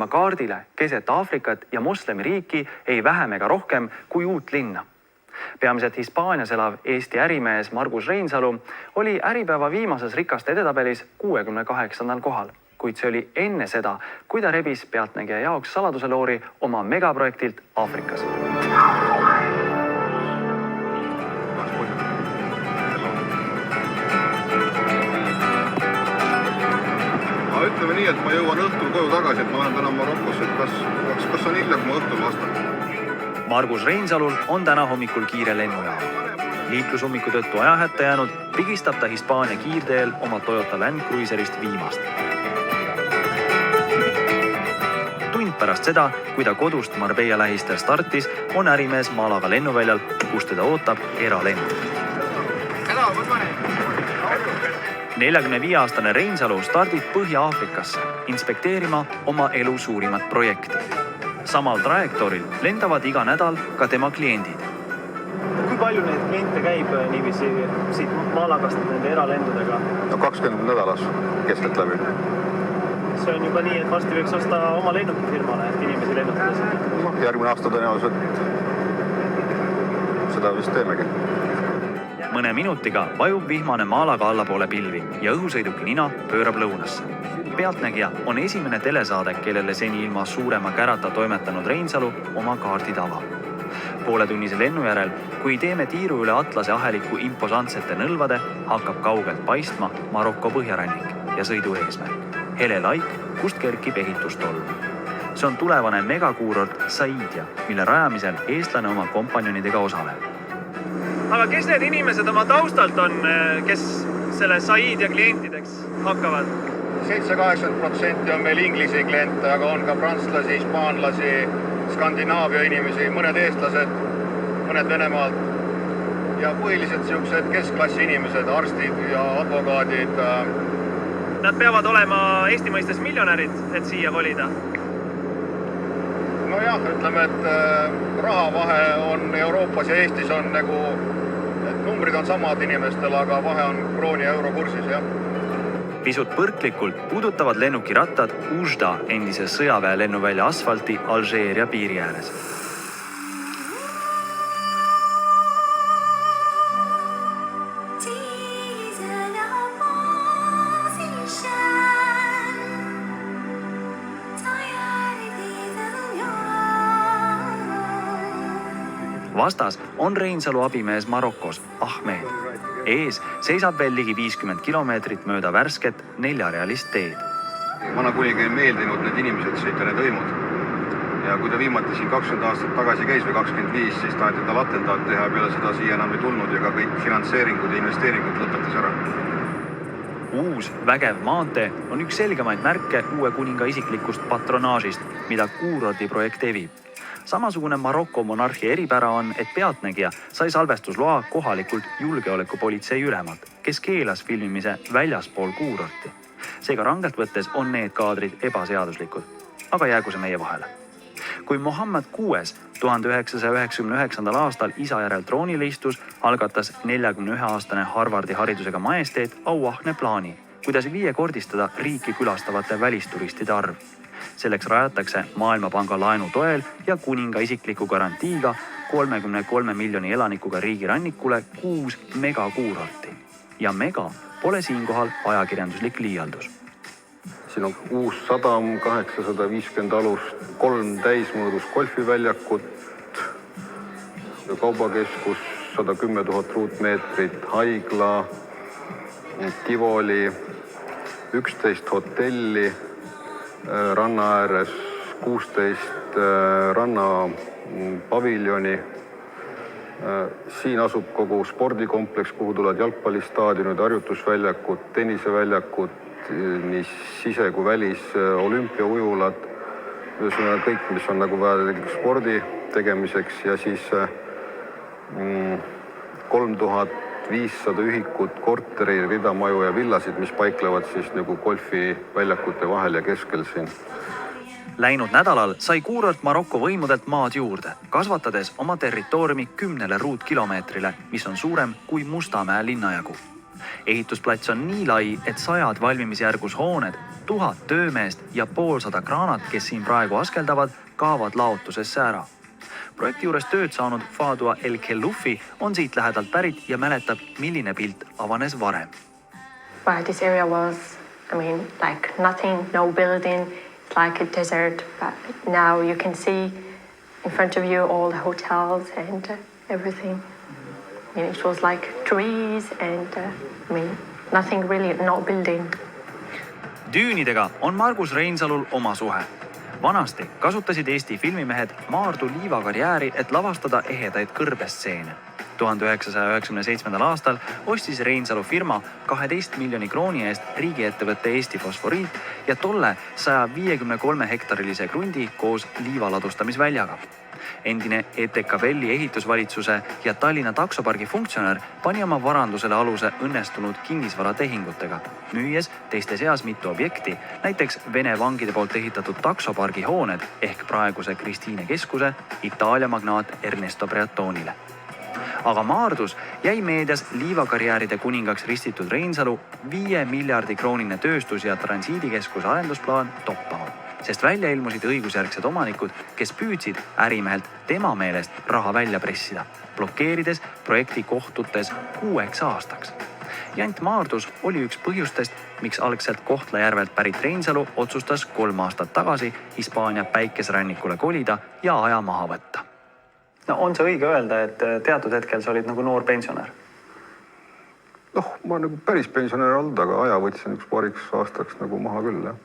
kaardile keset Aafrikat ja moslemiriiki ei vähem ega rohkem kui uut linna. Peamiselt Hispaanias elav Eesti ärimees Margus Reinsalu oli Äripäeva viimases rikaste edetabelis 68. kohal, kuid see oli enne seda, kui ta rebis Pealtnägija jaoks saladuseloori oma megaprojektilt Aafrikas. Ütleme nii, et ma jõuan õhtul koju tagasi, et ma olen täna Marokos, et kas on hilja, kui ma õhtul vastan? Margus Reinsalul on täna hommikul kiire lennujaam. Liiklusummiku tõttu ajahätta jäänud pigistab ta Hispaania kiirteel oma Toyota Land Cruiserist viimast. Tund pärast seda, kui ta kodust Marbella lähistel startis, on ärimees Malaga lennuväljal, kus teda ootab eralenn. 45-aastane Reinsalu stardib Põhja-Aafrikasse inspekteerima oma elu suurimat projekti. Samal trajektooril lendavad iga nädal ka tema kliendid. Kui palju neid kliente käib niiviisi siit Malagast nende eralendudega? 20 nädalas keskelt läbi. See on juba nii, et varsti võiks osta oma lennukifirmale, et inimesi lennutada. Järgmine aasta tõenäoliselt seda vist teemegi. Mõne minutiga vajub vihmane Malaga allapoole pilvi ja õhusõiduki nina pöörab lõunasse. Pealtnägija on esimene telesaade, kellele seni ilma suurema kärata toimetanud Reinsalu oma kaardid avab. Pooletunnise lennu järel, kui teeme tiiru üle Atlase aheliku imposantsete nõlvade, hakkab kaugelt paistma Maroko põhjarannik ja sõidu eesmärk. Hele laik, kust kerkib ehitustolm. See on tulevane megakuurort Saidia, mille rajamisel eestlane oma kompanjonidega osaleb. Aga kes need inimesed oma taustalt on, kes selle Saidia klientideks hakkavad? 7-80% on meil inglisi kliente, aga on ka prantslasi, hispaanlasi, Skandinaavia inimesi, mõned eestlased, mõned Venemaalt ja põhiliselt sellised keskklassi inimesed, arstid ja advokaadid. Nad peavad olema Eesti mõistes miljonärid, et siia kolida? Nojah, ütleme, et rahavahe on Euroopas ja Eestis on nagu, et numbrid on samad inimestel, aga vahe on krooni ja euro kursis, jah. Pisut põrklikult puudutavad lennukirattad Ujda endise sõjaväe lennuvälja asfalti Alžeeria piiri ääres. Vastas on Reinsalu abimees Marokos, Ahmed. Ees seisab veel ligi 50 kilomeetrit mööda värsket 4-realist teed. Vanakuningile ei meeldinud need inimesed sõita, need hõimud. Ja kui ta viimati siin 20 aastat tagasi käis või 25, siis taheti tal atendaat teha, peale seda siia enam ei tulnud ja ka kõik finantseeringud ja investeeringud lõpetas ära. Uus vägev maantee on üks selgemaid märke uue kuninga isiklikust patronaažist, mida kuurordi projekt evib. Samasugune Maroko monarhi eripära on, et Pealtnägija sai salvestusloa kohalikult julgeolekupolitsei ülemalt, kes keelas filmimise väljaspool kuurorti. Seega rangelt võttes on need kaadrid ebaseaduslikud, aga jäägu see meie vahele. Kui Mohammed VI 1999. aastal isa järel troonile istus, algatas 41-aastane Harvardi haridusega majesteet auahne plaani, kuidas 5-kordistada riiki külastavate välisturistide arv. Selleks rajatakse Maailmapanga laenu toel ja kuninga isikliku garantiiga 33 miljoni elanikuga riigi rannikule 6 megakuurorti. Ja mega pole siinkohal ajakirjanduslik liialdus. Siin on 6 sadam, 850 alust, 3 täismõõdus golfiväljakut, kaubakeskus, 110 000 ruutmeetrit, haigla, Tivoli, 11 hotelli, ranna ääres 16 rannapaviljoni. Siin asub kogu spordikompleks, kuhu tulevad jalgpallistaadionid, harjutusväljakud, tenniseväljakud, nii sise- kui välis, olümpiaujulad, kõik, mis on nagu vaja spordi tegemiseks ja siis 3500 ühikut, korteri, ridamaju ja villasid, mis paiklevad siis nagu golfiväljakute vahel ja keskel siin. Läinud nädalal sai kuurort Maroko võimudelt maad juurde, kasvatades oma territooriumi 10 ruutkilomeetrile, mis on suurem kui Mustamäe linnajagu. ehitusplats on nii lai, et 100 valmimisjärgus hooned, 1000 töömeest ja 200 kraanat, kes siin praegu askeldavad, kaavad laotusesse ära. Projekti juures tööd saanud Fadua El Khelloufi on siit lähedalt pärit ja mäletab, milline pilt avanes varem. But this area was, like nothing, no building, it's like a desert. But now you can see in front of you all the hotels and everything. It was like trees and nothing really, no building. Düünidega on Margus Reinsalul oma suhe. Vanasti kasutasid Eesti filmimehed Maardu liivakarjääri, et lavastada ehedaid kõrbestseene. 1997. aastal ostis Reinsalu firma 12 miljoni krooni eest riigiettevõtte Eesti Fosforiit ja tolle 153 hektarilise krundi koos liivaladustamisväljaga. Endine ETKVL-i ehitusvalitsuse ja Tallinna taksopargi funktsionär pani oma varandusele aluse õnnestunud kinnisvaratehingutega, müües teiste seas mitu objekti, näiteks Vene vangide poolt ehitatud taksopargi hooned ehk praeguse Kristiine keskuse Itaalia magnaat Ernesto Breatonile. Aga Maardus jäi meedias liivakarjääride kuningaks ristitud Reinsalu 5 miljardi kroonine tööstus- ja transiidikeskuse arendusplaan toppama, sest välja ilmusid õigusjärgsed omanikud, kes püüdsid ärimehelt tema meelest raha välja pressida, blokeerides projekti kohtutes 6 aastaks. Jant Maardus oli üks põhjustest, miks algselt Kohtla-Järvelt pärit Reinsalu otsustas 3 aastat tagasi Hispaania päikesrannikule kolida ja aja maha võtta. No on see õige öelda, et teatud hetkel sa olid nagu noor pensionär? Ma nagu päris pensionär olnud, aga aja võtsin üks paariks aastaks nagu maha küll, jah.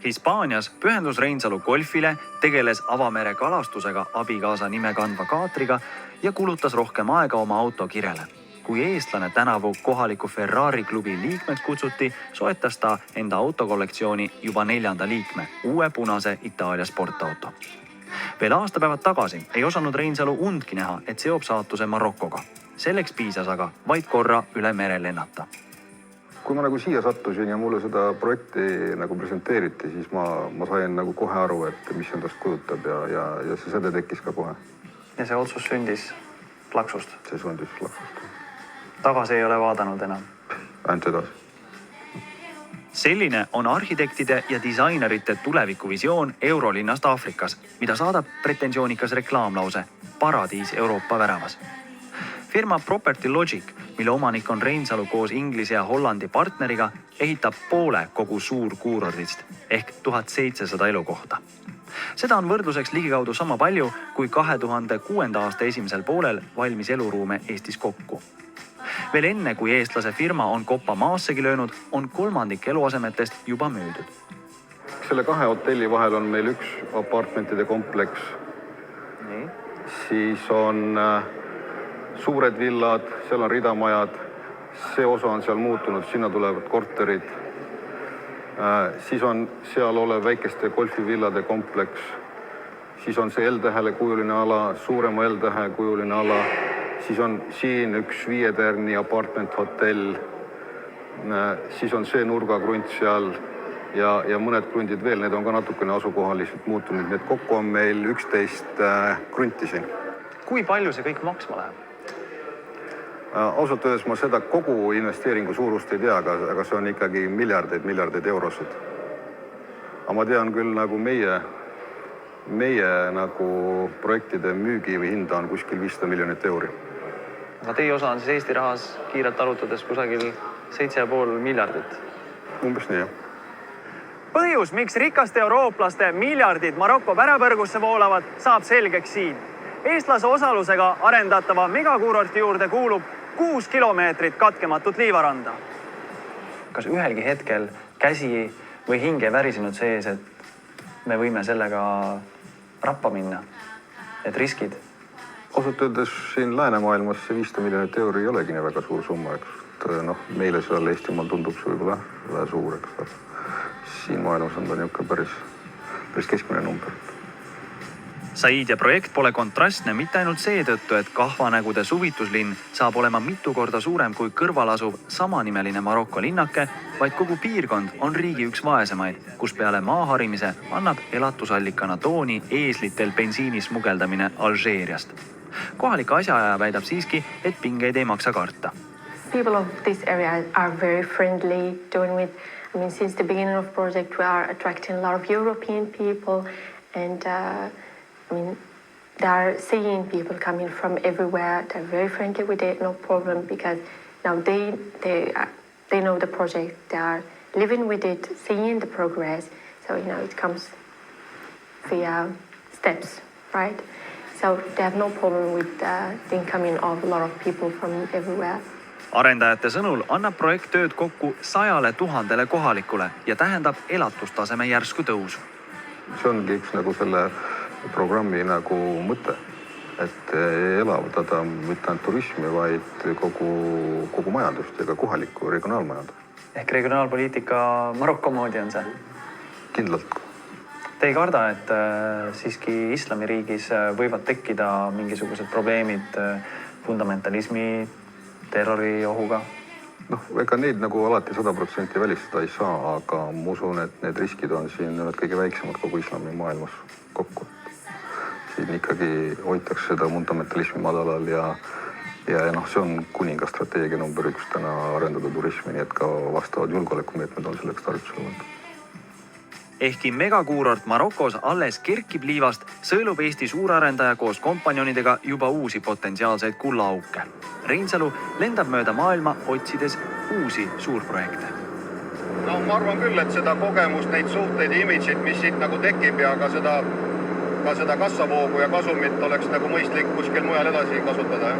Hispaanias pühendus Reinsalu golfile, tegeles avamere kalastusega abikaasa nime kandva kaatriga ja kulutas rohkem aega oma auto kirele. Kui eestlane tänavu kohaliku Ferrari klubi liikmeks kutsuti, soetas ta enda autokollektsiooni juba 4. liikme, uue punase Itaalia sportauto. Veel aastapäevad tagasi ei osanud Reinsalu undki näha, et seob saatuse Marokoga. Selleks piisas aga vaid korra üle mere lennata. Kui ma nagu siia sattusin ja mulle seda projekti nagu presenteeriti, siis ma sain nagu kohe aru, et mis endast kujutab ja see säde tekkis ka kohe. Ja see otsus sündis plaksust? See sündis plaksust. Tagasi ei ole vaadanud enam? Ainult edasi. Selline on arhitektide ja disainerite tulevikuvisioon Eurolinnast Aafrikas, mida saadab pretensioonikas reklaamlause Paradiis Euroopa väravas. Firma Property Logic, mille omanik on Reinsalu koos Inglise ja Hollandi partneriga, ehitab poole kogu suurkuurordist ehk 1700 elukohta. Seda on võrdluseks ligikaudu sama palju, kui 2006. aasta esimesel poolel valmis eluruume Eestis kokku. Veel enne, kui eestlase firma on koppa maassegi löönud, on 1/3 eluasemetest juba müüdud. Selle 2 hotelli vahel on meil üks apartmentide kompleks. Nii. Siis on suured villad, seal on ridamajad. See osa on seal muutunud, sinna tulevad korterid. Siis on seal olev väikeste golfivillade kompleks. Siis on see L-tähele kujuline ala, suurema L-tähe kujuline ala. Siis on siin üks 5-tärni apartment hotell. Siis on see nurgakrunt seal ja mõned krundid veel, need on ka natukene asukohaliselt muutunud. Need kokku on meil 11 krunti siin. Kui palju see kõik maksma läheb? Ausalt öeldes ma seda kogu investeeringu suurust ei tea, aga see on ikkagi miljardeid eurosid. Aga ma tean küll nagu meie nagu projektide müügi või hinda on kuskil 500 miljonit euri. Aga teie osa on siis Eesti rahas kiirelt arvutades kusagil 7,5 miljardit. Umbes nii, jah. Põhjus, miks rikaste eurooplaste miljardid Maroko väravõrgusse voolavad, saab selgeks siin. Eestlase osalusega arendatava megakuurorti juurde kuulub 6 kilomeetrit katkematut liivaranda. Kas ühelgi hetkel käsi või hinge värisenud sees, et me võime sellega rappa minna? Et riskid? Ausalt öeldes siin läänemaailmas see 500 miljonit euri ei olegi nii väga suur summa, eks. Meile seal Eestimaal tundub see võib-olla väga suur, eks. Siin maailmas on ta niisugune päris keskmine number. Saidia projekt pole kontrastne mitte ainult seetõttu, et kahvanägude suvituslinn saab olema mitu korda suurem kui kõrvalasuv samanimeline Maroko linnake, vaid kogu piirkond on riigi üks vaesemaid, kus peale maaharimise annab elatusallikana tooni eeslitel bensiini smugeldamine Alžeeriast. Kohalik asjaaja väidab siiski, et pingeid ei maksa karta. People of this area are very friendly, since the beginning of the project, we are attracting a lot of European people, and they are seeing people coming from everywhere. They're very friendly with it, no problem, because now they know the project, they are living with it, seeing the progress. So, it comes via steps, right? So they have no problem with the incoming of a lot of people from everywhere. Arendajate sõnul annab projekt tööd kokku 100 000 kohalikule ja tähendab elatustaseme järsku tõusu. See ongi üks nagu selle programmi nagu mõte, et elavdada mitte ainult turismi, vaid kogu majandust ja ka kohalikku regionaalmajandust. Ehk regionaalpoliitika Maroko moodi on see? Kindlalt. Te ei karda, et siiski islamiriigis võivad tekkida mingisugused probleemid fundamentalismi, terroriohuga? Ega neid nagu alati 100% välistada ei saa, aga ma usun, et need riskid on siin kõige väiksemad kogu islami maailmas kokku. Siin ikkagi hoitakse seda fundamentalismi madalal ja see on kuninga strateegia number 1 täna arendada turismi, nii et ka vastavad julgeolekumeetmed on selleks tarvitusele võetud. Ehkki megakuurort Marokos alles kerkib liivast, sõelub Eesti suurarendaja koos kompanjonidega juba uusi potentsiaalseid kullaauke. Reinsalu lendab mööda maailma otsides uusi suurprojekte. Ma arvan küll, et seda kogemust, neid suhteid ja imidžit, mis siit nagu tekib ja ka seda kassavoogu ja kasumit oleks nagu mõistlik kuskil mujal edasi kasutada.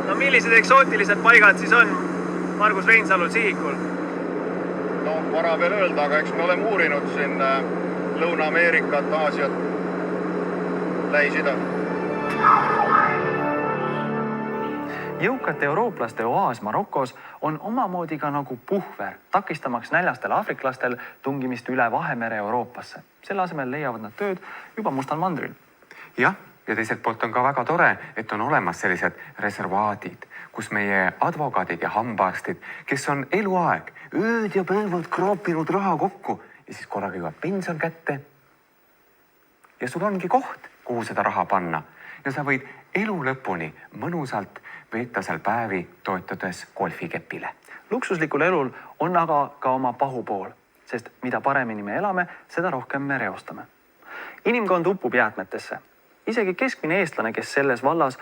No millised eksootilised paigad siis on Margus Reinsalul sihikul? Vara veel öelda, aga eks me oleme uurinud siin Lõuna-Ameerikat, Aasiat, Lähis-Ida. Jõukate eurooplaste oaas Marokos on omamoodi ka nagu puhver, takistamaks näljastel aafriklastel tungimist üle Vahemere Euroopasse. Selle asemel leiavad nad tööd juba Mustal mandril. Jah, ja teiselt poolt on ka väga tore, et on olemas sellised reservaadid, kus meie advokaadid ja hambaarstid, kes on eluaeg ööd ja päevad kraapinud raha kokku ja siis korraga jõuab pension kätte. Ja sul ongi koht, kuhu seda raha panna. Ja sa võid elu lõpuni mõnusalt veeta seal päevi toetudes golfikepile. Luksuslikul elul on aga ka oma pahupool, sest mida paremini me elame, seda rohkem me reostame. Inimkond uppub jäätmetesse. Isegi keskmine eestlane, kes selles vallas